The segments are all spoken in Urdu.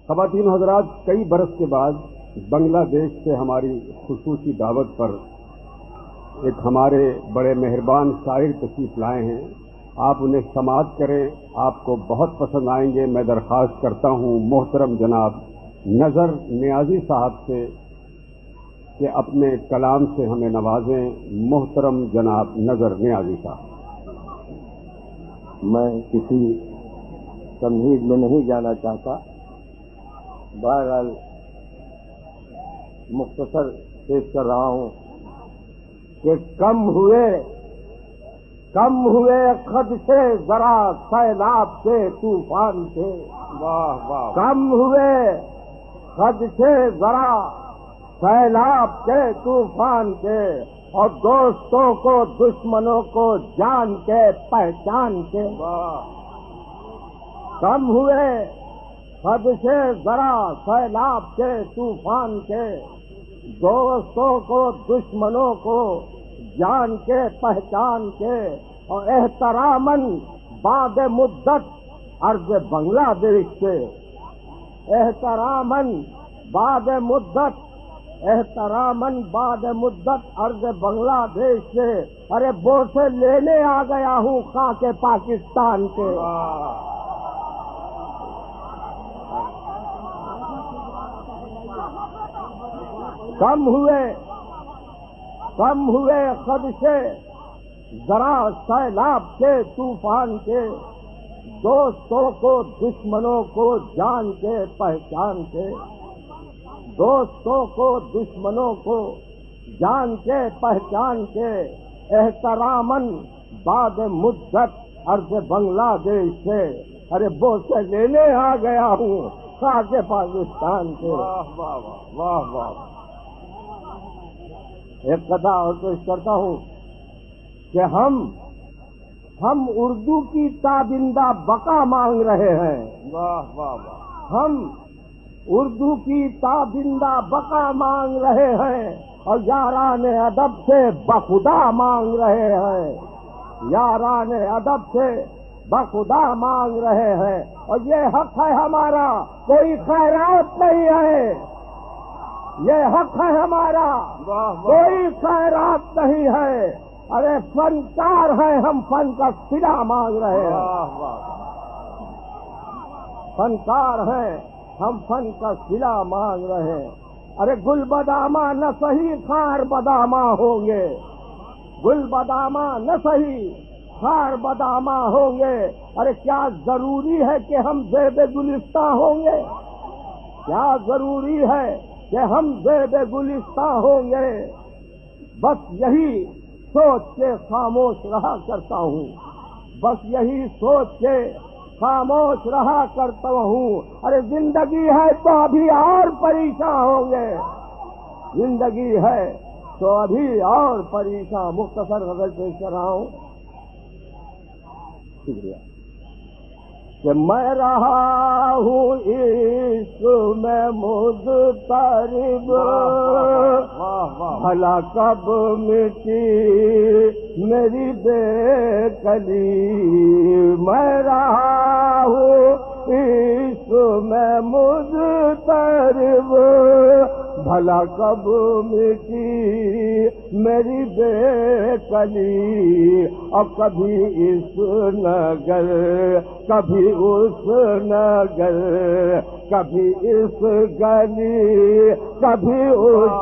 خواتین حضرات، کئی برس کے بعد بنگلہ دیش سے ہماری خصوصی دعوت پر ایک ہمارے بڑے مہربان شاعر تشریف لائے ہیں. آپ انہیں سماعت کریں، آپ کو بہت پسند آئیں گے. میں درخواست کرتا ہوں محترم جناب نظر نیازی صاحب سے کہ اپنے کلام سے ہمیں نوازیں. محترم جناب نظر نیازی صاحب. میں کسی تمہید میں نہیں جانا چاہتا، بہرحال مختصر پیش کر رہا ہوں کہ کم ہوئے خدشے ذرا سیلاب کے طوفان کے. واہ واہ. کم ہوئے خدشے ذرا سیلاب کے طوفان کے، اور دوستوں کو دشمنوں کو جان کے پہچان کے. کم ہوئے خدشے ذرا سیلاب کے طوفان کے، دوستوں کو دشمنوں کو جان کے پہچان کے، اور احتراماً بعد مدت عرض بنگلہ دیش سے. احتراماً بعد مدت عرض بنگلہ دیش سے. ارے بوسے لینے آ گیا ہوں خاک پاکستان کے. کم ہوئے خدشے ذرا سیلاب کے طوفان کے، دوستوں کو دشمنوں کو جان کے پہچان کے. دوستوں کو دشمنوں کو جان کے پہچان کے، احتراماً بعد مدت عرض بنگلہ دیش سے. ارے بوسے لینے آ گیا ہوں خاک پاکستان کے. واہ واہ واہ واہ. ایک قطعہ اور پیش کرتا ہوں کہ ہم اردو کی تابندہ بقا مانگ رہے ہیں. واہ واہ واہ. ہم اردو کی تابندہ بقا مانگ رہے ہیں، اور یاران ادب سے بخدا مانگ رہے ہیں. یاران ادب سے بخدا مانگ رہے ہیں، اور یہ حق ہے ہمارا، کوئی خیرات نہیں ہے. یہ حق ہے ہمارا، کوئی خیرات نہیں ہے. ارے فنکار ہیں ہم، فن کا صلہ مانگ رہے ہیں. فنکار ہیں ہم، فن کا صلہ مانگ رہے ہیں. ارے گل بدامہ نہ صحیح خار بدامہ ہوں گے. گل بدامہ نہ صحیح خار بدامہ ہوں گے. ارے کیا ضروری ہے کہ ہم زیب گلستہ ہوں گے؟ کیا ضروری ہے کہ ہم زیب گلستہ ہوں گے؟ بس یہی سوچ کے خاموش رہا کرتا ہوں. بس یہی سوچ کے خاموش رہا کرتا ہوں. ارے زندگی ہے تو ابھی اور پریشان ہوں گے. زندگی ہے تو ابھی اور پریشان. مختصر غزل پیش کر رہا ہوں. شکریہ. کہ میں رہا ہوں عشق میں مضطرب، بھلا کب مٹی میری بے کلی. میں رہا ہوں عشق میں مضطرب، بھلا کب مٹی میری بے کلی. اور کبھی اس نگر کبھی اس نگر، کبھی اس گلی کبھی اس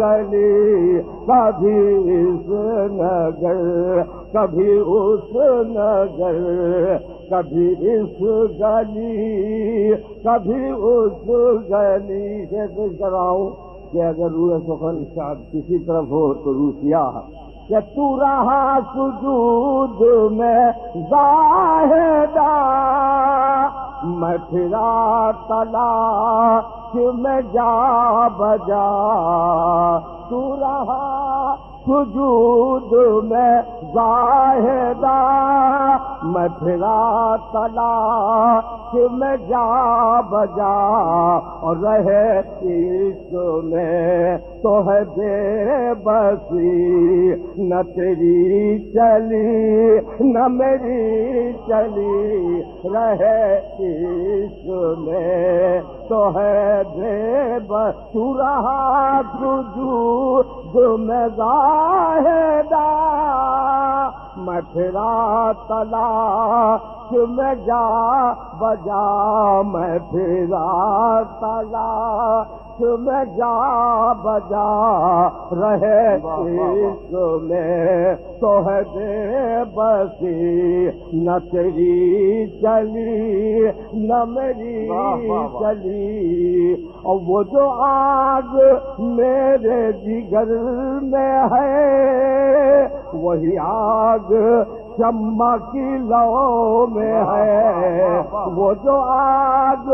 گلی، کبھی اس نگر کبھی اس نگر، کبھی اس گلی کبھی اس گلی. سے کچھ کراؤں کہ اگر روح سخن شاید کسی طرف ہو تو روسیا کہ تو رہا سجود میں زاہدہ، میں پھرا تلاش میں جا بجا. تو رہا سجود میں زاہدہ، میں پھرا تلاش میں جا بجا اور رہے عشق میں تو ہے بے بسی نہ تیری چلی نہ میری چلی رہے عشق میں تو ہے بے بس تو رہا وجود میں زاہدہ میں پھرا تلاش میں جا بجا میں پھرا تلاش میں جا بجا رہے عشق میں تو ہے بے بسی نہ تیری چلی نہ میری چلی اور وہ جو آگ میرے جگر میں ہے وہی آگ شمع کی لو میں ہے وہ جو آگ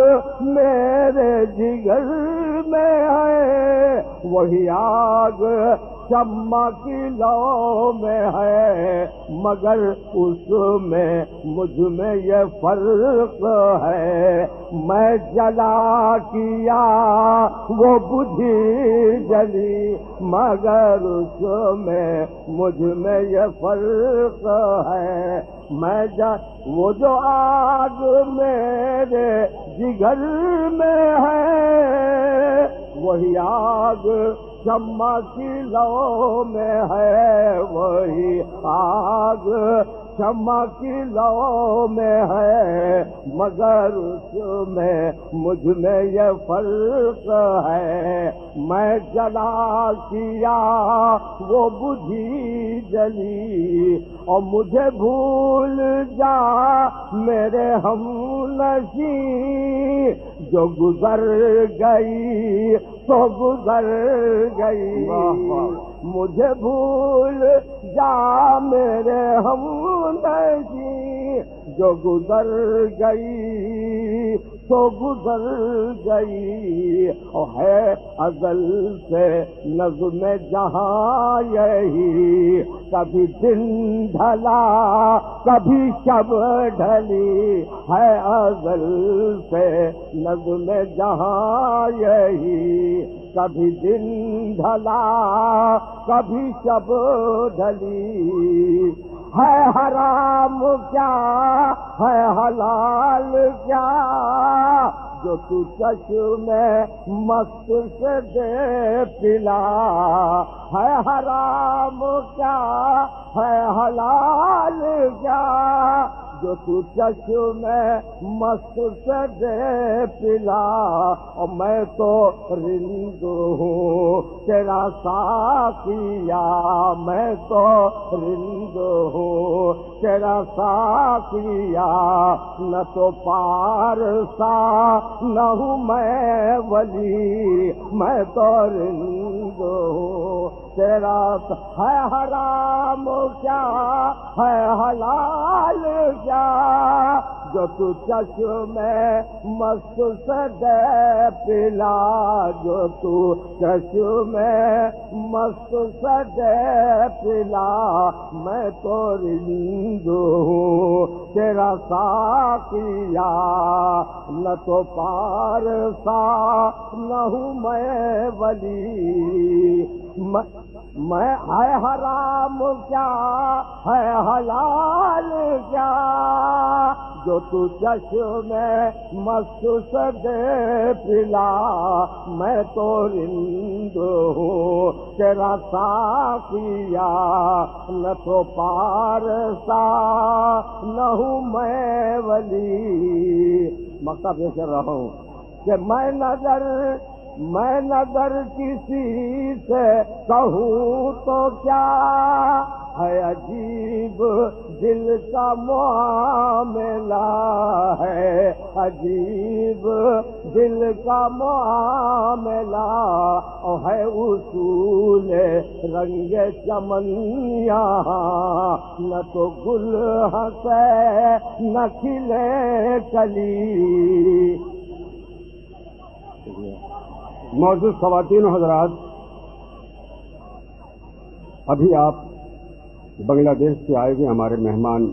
میرے جگر میں ہے وہی آگ شمع کی لو میں ہے مگر اس میں مجھ میں یہ فرق ہے میں جلا کیا وہ بجھی جلی مگر اس میں مجھ میں یہ فرق ہے میں وہ جو آگ میرے جگر میں ہے وہی آگ شمع کی لو میں ہے وہی آگ شمع کی لو میں ہے مگر اس میں مجھ میں یہ فرق ہے میں جلا کیا وہ بجھی جلی اور مجھے بھول جا میرے ہم نشیں جو گزر گئی تو گزر گئی مجھے بھول جا میرے ہم نشیں جو گزر گئی تو گزر گئی اور ہے ازل سے نظم جہاں یہی کبھی دن ڈھلا کبھی شب ڈھلی ہے ازل سے نظم جہاں یہی کبھی دن ڈھلا کبھی شب ڈھلی ہے حرام کیا ہے حلال کیا جو تو چشم مست سے دے پلا ہے حرام کیا ہے حلال کیا جو تو چشم مست سے دے پلا اور میں تو رند ہوں تیرا ساقیا میں تو رند ہوں تیرا ساقیا نہ تو پارسا نہ ہوں میں ولی میں تو رند ہوں تیرا ہے حرام کیا ہے حلال کیا جو تو چشم مست سے دے پلا جو تو چشم مست سے دے پلا میں تو رند ہوں تیرا ساقیا نہ تو پارسا نہ ہوں میں ولی میں ہے حرام کیا ہے حلال کیا جو تو چشم مست سے دے پلا میں تو رند ہوں تیرا ساقیا نہ تو پارسا نہ ہوں میں ولی مقصد یہ کر رہا ہوں کہ میں نظر کسی سے کہوں تو کیا ہے عجیب دل کا معاملہ ہے عجیب دل کا معاملہ اور ہے اصول رنگ چمن یہاں نہ تو گل ہنسے نہ کھلے کلی معزز خواتین و حضرات، ابھی آپ بنگلہ دیش سے آئے ہوئے ہمارے مہمان